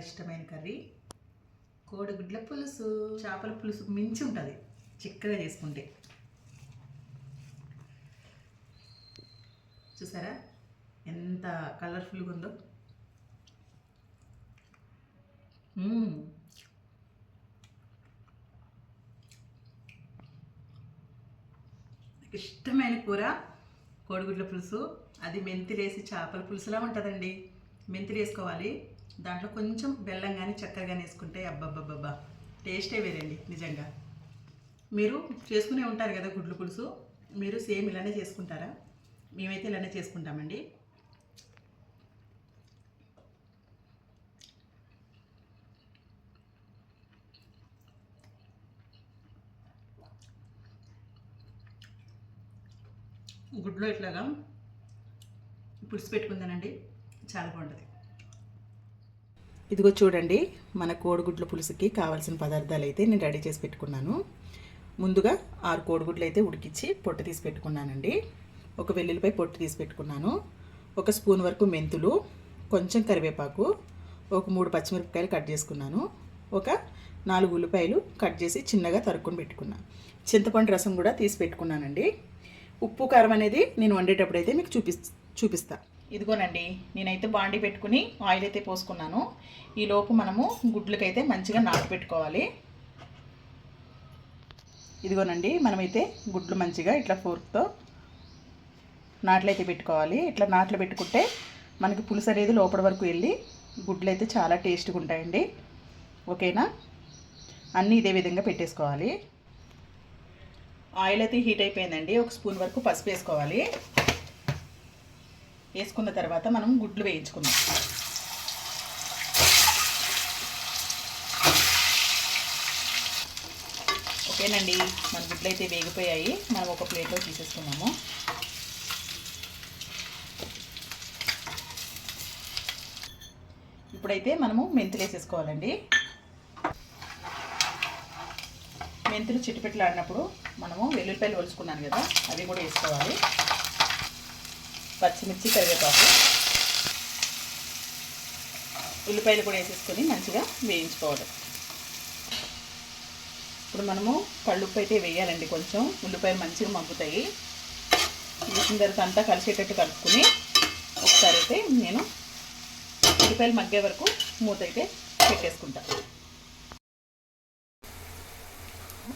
ఇష్టమైన కర్రీ కోడిగుడ్ల పులుసు. చేపల పులుసు మించి ఉంటుంది చిక్కగా చేసుకుంటే. చూసారా ఎంత కలర్ఫుల్గా ఉందో. నాకు ఇష్టమైన కూర కోడిగుడ్ల పులుసు. అది మెంతులేసి చేపల పులుసులా ఉంటుందండి. మెంతులు వేసుకోవాలి, దాంట్లో కొంచెం బెల్లం కానీ చక్కెర కానీ వేసుకుంటే అబ్బబ్బబ్బబ్బా టేస్టే వేరండి నిజంగా. మీరు చేసుకునే ఉంటారు కదా గుడ్ల పులుసు, మీరు సేమ్ ఇలానే చేసుకుంటారా? మేమైతే ఇలానే చేసుకుంటామండి. గుడ్లో ఇట్లాగా పులుసు పెట్టుకుందానండి, చాలా బాగుంటుంది. ఇదిగో చూడండి, మన కోడిగుడ్ల పులుసుకి కావాల్సిన పదార్థాలు అయితే నేను రెడీ చేసి పెట్టుకున్నాను. ముందుగా 6 కోడిగుడ్లు అయితే ఉడికించి పొట్టు తీసి పెట్టుకున్నానండి. ఒక వెల్లుల్లిపై పొట్టు తీసి పెట్టుకున్నాను. 1 స్పూన్ వరకు మెంతులు, కొంచెం కరివేపాకు, ఒక 3 పచ్చిమిరపకాయలు కట్ చేసుకున్నాను. ఒక 4 ఉల్లిపాయలు కట్ చేసి చిన్నగా తరుక్కొని పెట్టుకున్నాను. చింతపండు రసం కూడా తీసి పెట్టుకున్నానండి. ఉప్పు కారం అనేది నేను వండేటప్పుడు అయితే మీకు చూపిస్తా. ఇదిగోనండి, నేనైతే బాండీ పెట్టుకుని ఆయిల్ అయితే పోసుకున్నాను. ఈలోపు మనము గుడ్లకైతే మంచిగా నాటు పెట్టుకోవాలి. ఇదిగోనండి, మనమైతే గుడ్లు మంచిగా ఇట్లా ఫోర్క్తో నాట్లు అయితే పెట్టుకోవాలి. ఇట్లా నాట్లు పెట్టుకుంటే మనకి పులుసు అనేది లోపల వరకు వెళ్ళి గుడ్లు అయితే చాలా టేస్ట్గా ఉంటాయండి. ఓకేనా? అన్నీ ఇదే విధంగా పెట్టేసుకోవాలి. ఆయిల్ అయితే హీట్ అయిపోయిందండి. 1 స్పూన్ వరకు పసుపు వేసుకోవాలి. వేసుకున్న తర్వాత మనం గుడ్లు వేయించుకుందాం. ఓకేనండి, మన గుడ్లు అయితే వేగిపోయాయి. మనం ఒక ప్లేట్లో తీసేసుకున్నాము. ఇప్పుడైతే మనము మెంతులు వేసేసుకోవాలండి. మెంతులు చిట్టుపెట్టలాడినప్పుడు మనము వెల్లుల్లిపాయలు ఒలుచుకున్నాను కదా, అవి కూడా వేసుకోవాలి. పచ్చిమిర్చి, కరివేపాకు, ఉల్లిపాయలు కూడా వేసేసుకొని మంచిగా వేయించుకోవాలి. ఇప్పుడు మనము కళ్ళుప్పు అయితే వేయాలండి. కొంచెం ఉల్లిపాయలు మంచిగా మగ్గుతాయి. వేసిన తర్వాత అంతా కలిసేటట్టు కలుపుకొని ఒకసారి అయితే నేను ఉల్లిపాయలు మగ్గే వరకు మూత అయితే పెట్టేసుకుంటాను.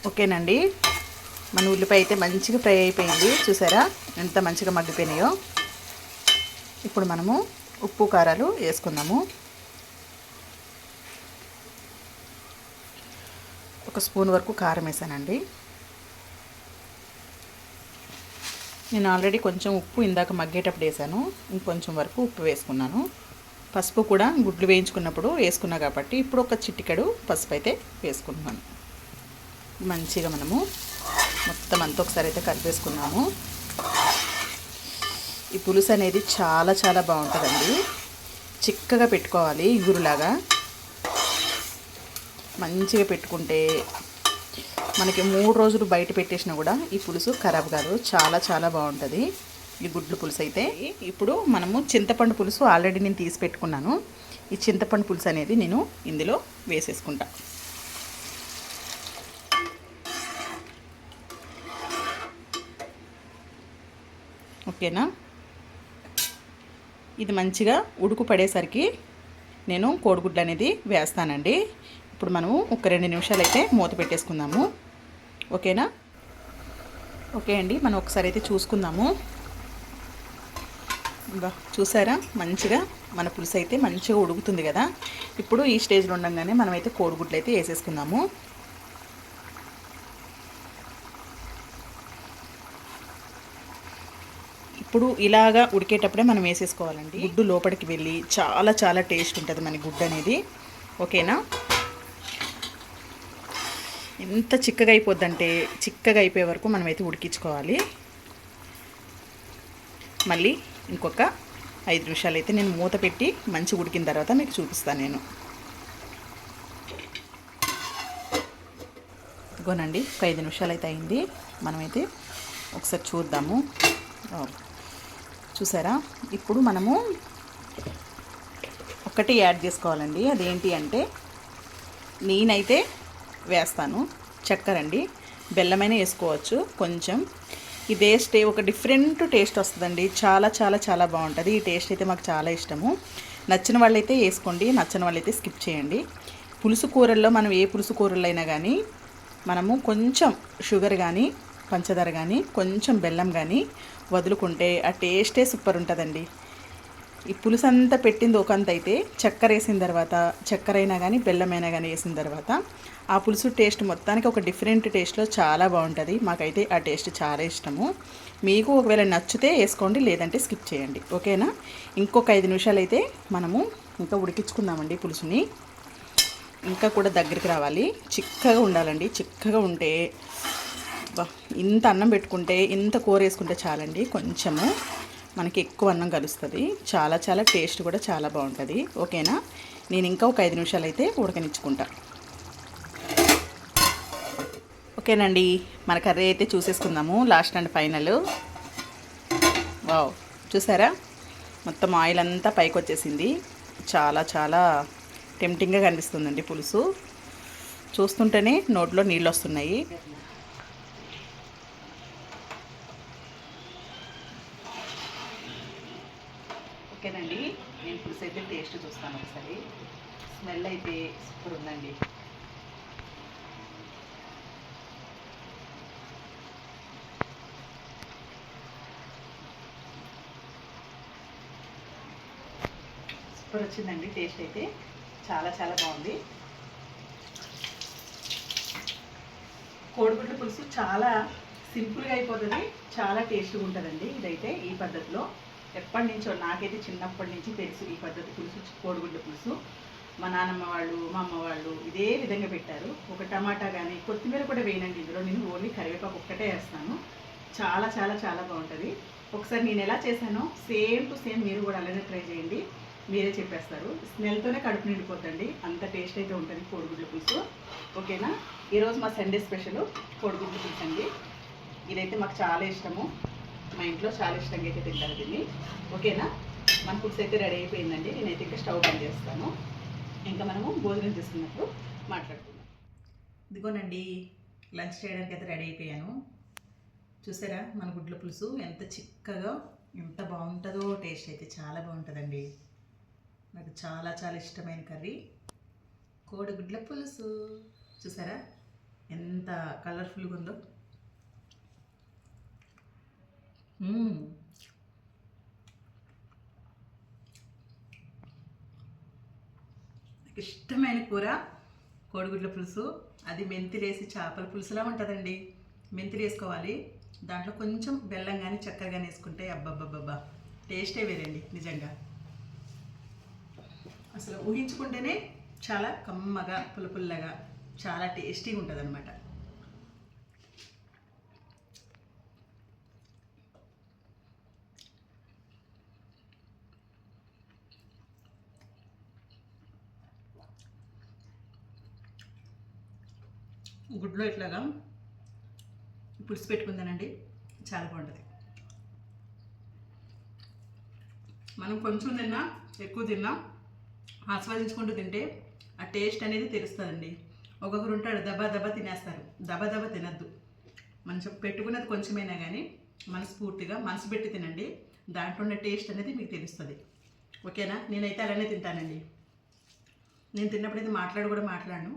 ఓకేనండి, మన ఉల్లిపాయ అయితే మంచిగా ఫ్రై అయిపోయింది. చూసారా ఎంత మంచిగా మగ్గిపోయినాయో. ఇప్పుడు మనము ఉప్పు కారాలు వేసుకుందాము. 1 స్పూన్ వరకు కారం వేసానండి. నేను ఆల్రెడీ కొంచెం ఉప్పు ఇందాక మగ్గేటప్పుడు వేసాను, ఇంకొంచెం వరకు ఉప్పు వేసుకున్నాను. పసుపు కూడా గుడ్లు వేయించుకున్నప్పుడు వేసుకున్నా కాబట్టి ఇప్పుడు ఒక చిటికెడు పసుపు అయితే వేసుకుంటున్నాను. మంచిగా మనము మొత్తం అంతా ఒకసారి అయితే కలిపేసుకున్నాము. ఈ పులుసు అనేది చాలా చాలా బాగుంటుందండి. చిక్కగా పెట్టుకోవాలి, ఇగురులాగా మంచిగా పెట్టుకుంటే మనకి 3 రోజులు బయట పెట్టేసినా కూడా ఈ పులుసు ఖరాబ్ కాదు. చాలా చాలా బాగుంటుంది ఈ గుడ్ల పులుసు అయితే. ఇప్పుడు మనము చింతపండు పులుసు ఆల్రెడీ నేను తీసి పెట్టుకున్నాను. ఈ చింతపండు పులుసు అనేది నేను ఇందులో వేసేసుకుంటా. ఓకేనా? ఇది మంచిగా ఉడుకు పడేసరికి నేను కోడిగుడ్లు అనేది వేస్తానండి. ఇప్పుడు మనము ఒక 2 నిమిషాలు అయితే మూత పెట్టేసుకుందాము. ఓకేనా? ఓకే అండి, మనం ఒకసారి అయితే చూసుకుందాము. చూసారా మంచిగా మన పులుసు అయితే మంచిగా ఉడుకుతుంది కదా. ఇప్పుడు ఈ స్టేజ్లో ఉండగానే మనమైతే కోడిగుడ్లు అయితే వేసేసుకుందాము. ఇప్పుడు ఇలాగా ఉడికేటప్పుడే మనం వేసేసుకోవాలండి. గుడ్డు లోపలికి వెళ్ళి చాలా చాలా టేస్ట్ ఉంటుంది మన గుడ్డు అనేది. ఓకేనా? ఎంత చిక్కగా అయిపోద్దంటే చిక్కగా అయిపోయే వరకు మనమైతే ఉడికించుకోవాలి. మళ్ళీ ఇంకొక 5 నిమిషాలు అయితే నేను మూత పెట్టి మంచి ఉడికిన తర్వాత మీకు చూపిస్తాను నేను. ఇదిగోనండి, ఒక 5 నిమిషాలు అయితే అయింది. మనమైతే ఒకసారి చూద్దాము. చూసారా? ఇప్పుడు మనము ఒక ఒక్కటి యాడ్ చేసుకోవాలండి. అదేంటి అంటే నేనైతే వేస్తాను చక్కెర అండి. బెల్లమైనా వేసుకోవచ్చు. కొంచెం ఈ టేస్ట్ ఒక డిఫరెంట్ టేస్ట్ వస్తుందండి. చాలా చాలా చాలా బాగుంటుంది. ఈ టేస్ట్ అయితే మాకు చాలా ఇష్టము. నచ్చిన వాళ్ళైతే వేసుకోండి, నచ్చిన వాళ్ళైతే స్కిప్ చేయండి. పులుసు కూరల్లో మనం ఏ పులుసు కూరల్లో అయినా కానీ మనము కొంచెం షుగర్ కానీ పంచదార కానీ కొంచెం బెల్లం కానీ వదులుకుంటే ఆ టేస్టే సూపర్ ఉంటుందండి. ఈ పులుసు అంతా పెట్టింది ఒకంత అయితే చక్కెర వేసిన తర్వాత, చక్కెర అయినా కానీ బెల్లం అయినా కానీ వేసిన తర్వాత ఆ పులుసు టేస్ట్ మొత్తానికి ఒక డిఫరెంట్ టేస్ట్లో చాలా బాగుంటుంది. మాకైతే ఆ టేస్ట్ చాలా ఇష్టము. మీకు ఒకవేళ నచ్చితే వేసుకోండి, లేదంటే స్కిప్ చేయండి. ఓకేనా? ఇంకొక 5 నిమిషాలు అయితే మనము ఇంకా ఉడికించుకుందామండి పులుసుని. ఇంకా కూడా దగ్గరికి రావాలి. చిక్కగా ఉండాలండి. చిక్కగా ఉంటే ఇంత అన్నం పెట్టుకుంటే, ఇంత కూర వేసుకుంటే చాలండి. కొంచెము మనకి ఎక్కువ అన్నం కలుస్తుంది. చాలా చాలా టేస్ట్ కూడా చాలా బాగుంటుంది. ఓకేనా? నేను ఇంకా ఒక 5 నిమిషాలు అయితే ఉడకనిచ్చుకుంటా. ఓకేనండి, మన కర్రీ అయితే చూసేసుకుందాము. Last and final. వావ్, చూసారా? మొత్తం ఆయిల్ అంతా పైకి వచ్చేసింది. చాలా చాలా టెంప్టింగ్గా కనిపిస్తుందండి పులుసు. చూస్తుంటేనే నోట్లో నీళ్ళు వస్తున్నాయి. ఓకేనండి, నేను పులుసు అయితే టేస్ట్ చూస్తాను ఒకసారి. స్మెల్ అయితే సూపర్ ఉందండి. సూపర్ వచ్చిందండి. టేస్ట్ అయితే చాలా చాలా బాగుంది. కోడిగుడ్ల పులుసు చాలా సింపుల్గా అయిపోతుంది, చాలా టేస్ట్గా ఉంటుందండి. ఇదైతే ఈ పద్ధతిలో ఎప్పటి నుంచో నాకైతే చిన్నప్పటి నుంచి తెలుసు ఈ పద్ధతి. పులుసు, కోడిగుడ్ల పులుసు మా నాన్నమ్మ వాళ్ళు, మా అమ్మ వాళ్ళు ఇదే విధంగా పెట్టారు. ఒక టమాటా కానీ కొత్తిమీర కూడా వేయనండి ఇందులో. నేను ఓన్లీ కరివేపాకు ఒక్కటే వేస్తాను. చాలా చాలా చాలా బాగుంటుంది. ఒకసారి నేను ఎలా చేశానో సేమ్ టు సేమ్ మీరు కూడా అలానే ట్రై చేయండి. మీరే చెప్పేస్తారు. స్మెల్తోనే కడుపు నిండిపోద్దండి, అంత టేస్ట్ అయితే ఉంటుంది కోడిగుడ్ల పులుసు. ఓకేనా? ఈరోజు మా సండే స్పెషల్ కోడిగుడ్ల పులుసు అండి. ఇదైతే మాకు చాలా ఇష్టము. మా ఇంట్లో చాలా ఇష్టంగా అయితే తింటారు దీన్ని. ఓకేనా? మన పులుసు అయితే రెడీ అయిపోయిందండి. నేనైతే ఇంకా స్టవ్ బంద్ చేస్తాను. ఇంకా మనము భోజనం చేసుకున్నప్పుడు మాట్లాడుకుందాం. ఇదిగోనండి, లంచ్ చేయడానికి అయితే రెడీ అయిపోయాను. చూసారా మన గుడ్ల పులుసు ఎంత చిక్కగా, ఎంత బాగుంటుందో. టేస్ట్ అయితే చాలా బాగుంటుందండి. నాకు చాలా చాలా ఇష్టమైన కర్రీ కోడిగుడ్ల పులుసు. చూసారా ఎంత కలర్ఫుల్గా ఉందో. నాకు ఇష్టమైన కూర కోడిగుడ్ల పులుసు. అది మెంతులేసి చేపల పులుసులా ఉంటుందండి. మెంతులు వేసుకోవాలి, దాంట్లో కొంచెం బెల్లం కానీ చక్కెర కానీ వేసుకుంటే అబ్బబ్బబ్బబ్బా టేస్టే వేరండి నిజంగా. అసలు ఊహించుకుంటేనే చాలా కమ్మగా, పుల్లపుల్లగా, చాలా టేస్టీగా ఉంటుంది అనమాట. గుడ్లో ఇట్లాగా పులుసు పెట్టుకుందానండి, చాలా బాగుంటుంది. మనం కొంచెం తిన్నా, ఎక్కువ తిన్నా ఆస్వాదించుకుంటూ తింటే ఆ టేస్ట్ అనేది తెలుస్తుందండి. ఒక్కొక్కరు ఉంటాడు దబా దబా తినేస్తారు. దబా దబా తినద్దు. మనం పెట్టుకున్నది కొంచెమైనా కానీ మనస్ఫూర్తిగా మనసు పెట్టి తినండి. దాంట్లో ఉన్న టేస్ట్ అనేది మీకు తెలుస్తుంది. ఓకేనా? నేనైతే అలానే తింటానండి. నేను తిన్నప్పుడైతే మాట్లాడను.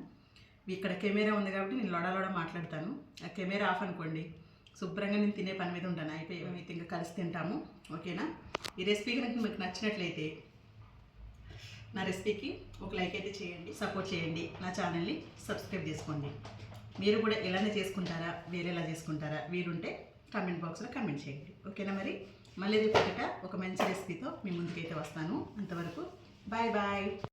ఇక్కడ కెమెరా ఉంది కాబట్టి నేను లోడ మాట్లాడతాను. ఆ కెమెరా ఆఫ్ అనుకోండి, శుభ్రంగా నేను తినే పని మీద ఉంటాను. అయిపోయి మీతో ఇంకా కలిసి తింటాము. ఓకేనా? ఈ రెసిపీ కనుక మీకు నచ్చినట్లయితే నా రెసిపీకి ఒక లైక్ అయితే చేయండి, సపోర్ట్ చేయండి. నా ఛానల్ని సబ్స్క్రైబ్ చేసుకోండి. మీరు కూడా ఇలానే చేసుకుంటారా, వేరేలా చేసుకుంటారా, వీరుంటే కామెంట్ బాక్స్లో కామెంట్ చేయండి. ఓకేనా? మరి మళ్ళీ రేపటిట ఒక మంచి రెసిపీతో మీ ముందుకైతే వస్తాను. అంతవరకు బాయ్ బాయ్.